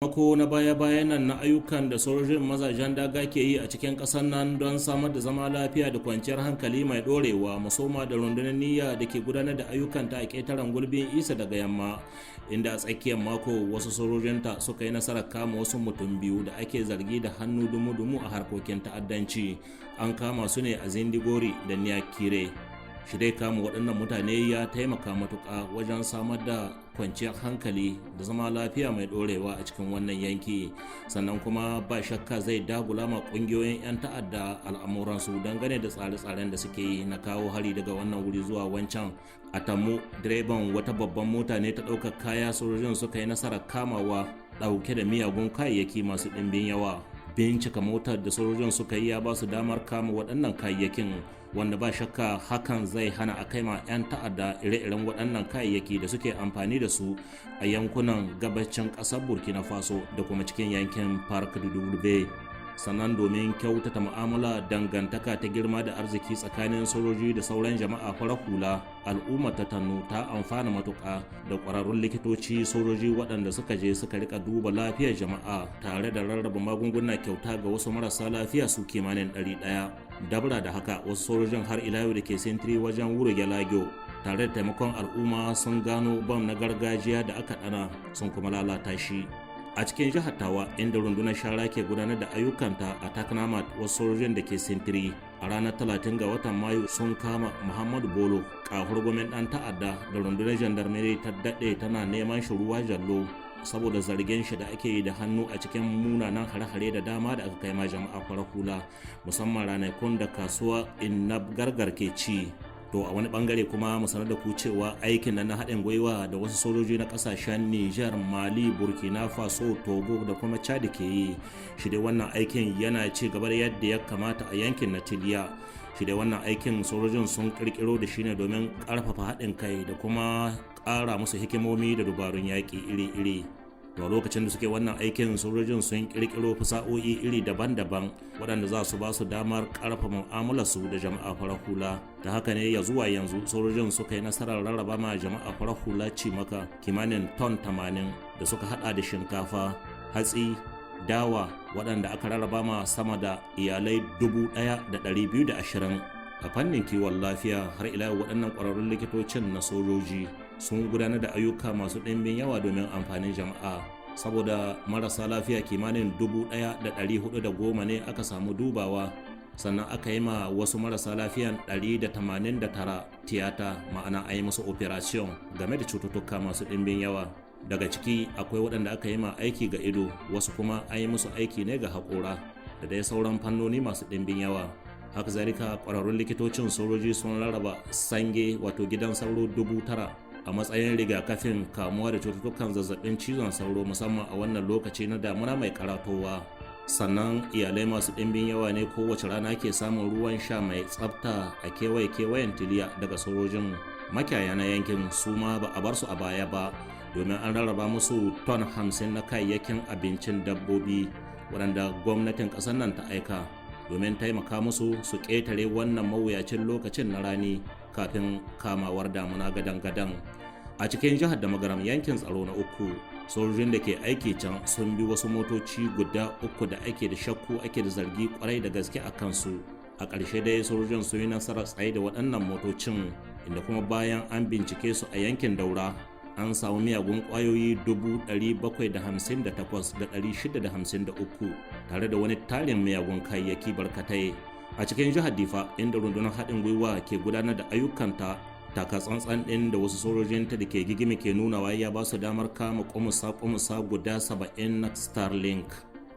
Mako na baya-bayan nan na ayyukan da sojojin mazajen daga ke yi a cikin ƙasar nan don samar da zama lafiya da kwanciyar hankali mai ɗorewa, musoma da rundunar niyya da ke gudanar da ayyukanta a ƙetaren gulbin isa daga yamma, inda a tsakiyar mako wasu sojojinta suka yi nasarar kama wasu mutum biyu da ake zargi da hannu dumu-dumu a harkokin ta'addanci. An kama su ne a Zindigori da Niyakire. Shi dai kama waɗannan mutane ya taimaka matuƙa wajen samar da kwanciyar hankali da zama lafiya mai ɗorewa a cikin wannan yanki, sannan kuma ba shakka zai dagula ma ƙungiyoyin 'yan ta'adda al'amuransu dangane da tsare-tsaren da suke yi na kawo hari daga wannan wuri zuwa wancan. A Tammu, direban wata babban mota ne ta ɗaukar kaya sojojin suka yi nasarar kamawa ɗauke da miyagun kayayyaki masu ɗimbin yawa. Bincika motar da sojojin suka yi ya ba su damar kama waɗannan kayayyakin, wanda ba shakka hakan zai hana a kaima 'yan ta'adda ire-iren waɗannan kayayyaki da suke amfani da su a yankunan gabacin ƙasar Burkina Faso da kuma cikin yankin Park du Dube. Sannan domin kyautata mu'amala dangantaka ta girma da arziki tsakanin sojoji da sauran jama'a farar hula, al'ummar ta Tannu ta amfana matuƙa da ƙwararrun likitoci sojoji waɗanda suka je suka rika duba lafiyar jama'a tare da rarraba magunguna kyauta ga wasu marasa lafiya su kimanin 100. Dabra da haka wasu sojojin har ila yau da ke sintiri wajen Wurge Lagyo tare da taimakon al'umma sun gano bam na gargajiya da aka ɗana sun kuma lalata shi. A cikin jihar Tawa, inda rundunar shara ke gudanar da ayyukanta a Taknamat, wasu sojojin da ke sintiri a ranar 30 ga watan Mayu sun kama Muhammadu Bolo, kahurgumin ɗan ta'adda da rundunar jandarmeri ta daɗe tana neman shi ruwa jallo saboda zargin shi da ake yi da hannu a cikin munanan hare-hare da dama da aka kai ma jama'a farar hula, musamman ranakun da kasuwa Innab Gargar ke ci. To a wani bangare kuma mu sanar da ku cewa aikin nan na haɗin gwiwa da wasu sojoji na ƙasashen Nijar, Mali, Burkina Faso, Togo da kuma Chad ke yi, shi dai wannan aikin yana ci gaba da yadda ya kamata a yankin na Tiliya. Shi dai wannan aikin sojojin sun kirkiro da shi ne domin ƙarfafa haɗin kai da kuma ƙara musu hikimomi da dubarun yaƙi iri-iri. To lokacin da suke wannan aikin sojojin sun kirkiro fasa'o'i iri daban-daban waɗanda za su ba su damar ƙarfafa mu'amalarsu da jama'a farar hula. Ta haka ne ya zuwa yanzu sojojin suka yi nasarar rarraba ma jama'a farar hula cimaka kimanin ton 80 da suka hada da shinkafa, hatsi, dawa waɗanda aka rarraba ma sama da iyalai 1,220. A fannin kiwon lafiya har ila waɗannan ƙwararrun likitocin na sojoji sun gudanar da ayyuka masu ɗimbin yawa domin amfanin jama'a, saboda marasa lafiya kimanin 1,410 ne aka samu dubawa, sannan aka yi ma wasu marasa lafiyan 189 tiyata, ma'ana a yi musu operation game da cututtuka masu ɗimbin yawa. Daga ciki akwai waɗanda aka yi ma aiki ga ido, wasu kuma an yi musu aiki ne ga haƙora da dai sauran fannoni masu ɗimbin yawa. Haka zalika ƙwararrun likitocin sojoji sun rarraba sange wato gidan sauro 9,000 a matsayin rigakafin kamuwa da cututtukan zazzabin cizon sauro, musamman a wannan lokaci na damuna mai karatowa. Sannan iyalai masu ɗimbin yawa ne kowace rana ke samun ruwan sha mai tsafta a kewayen Tiliya daga sojojin. Makiyaya na yankin su ma ba a bar su a baya ba, domin an rarraba musu ton 50 na kayayyakin abincin dabbobi waɗanda gwamnatin ƙasar nan ta aika domin taimaka musu su ƙetare wannan mawuyacin lokacin na rani kafin kamawar damuna gadan-gadan. A cikin jihar da Magaram, yankin tsaro na uku, sojojin da ke aiki can sun bi wasu motoci guda 3 da ake da shakku ake da zargi kwarai da gaske a kansu. A ƙarshe dai sojojin sun yi nasarar tsaye da waɗannan motocin, inda kuma bayan an bincike su a yankin Daura an samu miyagun ƙwayoyi 758,653 tare da wani tarin miyagun kayayyaki barkatai. A cikin jihar Difa, inda rundunar haɗin gwiwa ke gudanar da ayyukanta, taka tsantsan ɗin da wasu sojojinta da ke gigimi ke nunawa ya ba su damar kama kumusa guda 70 na Starlink.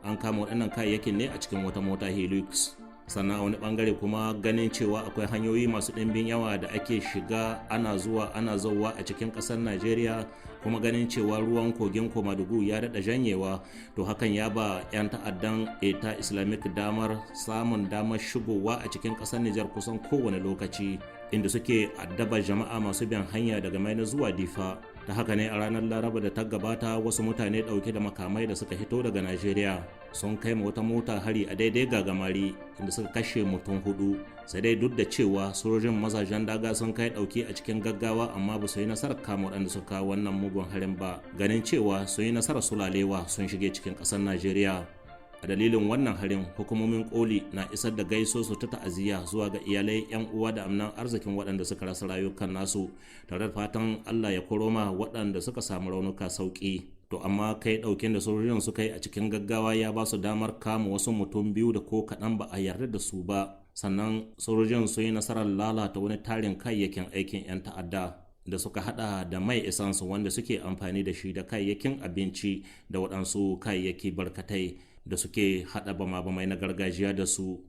An kama waɗannan kayayyakin ne a cikin wata mota Hilux. Sannan a wani bangare kuma ganin cewa akwai hanyoyi masu ɗimbin yawa da ake shiga ana zuwa ana zauwa a cikin ƙasar Najeriya, kuma ganin cewa ruwan kogin Komadugu ya daɗa janyewa, to hakan ya ba 'yan ta'addan Eta Islamic samun damar shigowa a cikin ƙasar Nijar kusan kowane lokaci, inda suke addaba jama'a masu bin hanya daga Maina zuwa Difa. ta haka ne a ranar laraba da ta gabata wasu mutane ɗauke da makamai da suka hito daga najeriya sun kai ma wata mota hari a daidai gagamari inda suka kashe mutum 4, sai dai duk da cewa sojojin mazajen daga sun kai ɗauki a cikin gaggawa amma ba su yi nasarar kama waɗanda suka wannan mugun harin ba, ganin cewa sun yi nasarar sulalewa sun shige cikin ƙasar najeriya. A dalilin wannan harin hukumomin koli na isar da gaisosu ta ta'aziyya zuwa ga iyalai, 'yan uwa da amnan arzikin waɗanda suka rasa rayukan nasu, tare da fatan Allah ya koroma waɗanda suka samu raunuka sauki. To amma kai ɗaukin da sojojin suka yi a cikin gaggawa ya ba su damar kama wasu mutum 2 da ko kaɗan ba a yarda da su ba, sannan sojojin sun yi nasarar lalata wani tarin kayayyakin aikin 'yan ta'adda da suka hada da mai isansu wanda suke amfani da shi da kayayyakin abinci da waɗansu kayayyaki barkatai da suke hada bama-bamai na gargajiya da su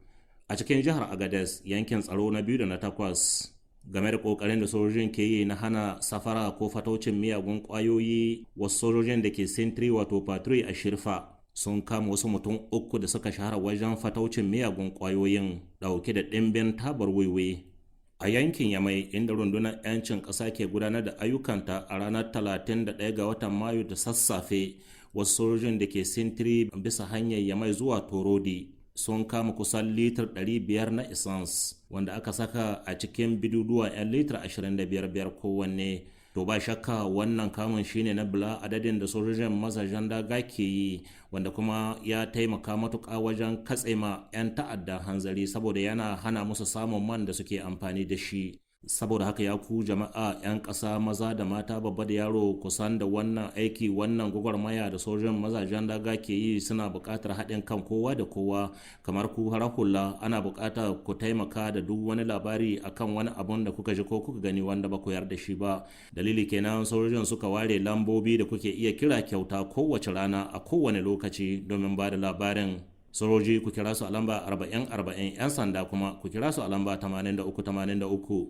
a cikin jihar Agadez, yankin tsaro na 2 da na 8, game da kokarin da sojojin ke yi na hana safara ko fataucin miyagun kwayoyi. Wasu sojojin da ke sintiri wato patrol a Shirfa sun kama wasu mutum 3 da suka shahara wajen fataucin miyagun kwayoyin dauke da ɗimbin tabar wiwi a yankin Yamai, inda rundunar 'yancin ƙasa ke gudanar da ayyukanta. A ranar 31 ga watan Mayu da sassafe, wasu sojojin da ke sintiri bisa hanyar Yamai zuwa Torodi sun kama kusan litar 500 na essence wanda aka saka a cikin biduduwa 'yan litar 25 kowanne. To ba shakka wannan kamun shine na bila adadin da sojojin mazajen daga ke yi, wanda kuma ya taimaka matuƙa wajen katse ma 'yan ta'adda hanzari saboda yana hana musu samun man da suke amfani da shi. Saboda haka ya ku jama'a 'yan ƙasa maza da mata, babba da yaro, kusan da wannan aiki, wannan gwagwarmaya da sojojin mazajen daga ke yi suna buƙatar haɗin kan kowa da kowa. Kamar ku har hula ana buƙatar ku taimaka da duk wani labari akan wani abun da kuka ji ko kuka gani wanda ba ku yarda shi ba. Dalili kenan sojojin suka ware lambobi da kuke iya kira kyauta kowace rana a kowane lokaci domin ba da labarin. Sojoji ku kira su a lamba 40-40, 'yan sanda kuma ku kira su a lamba 83-83.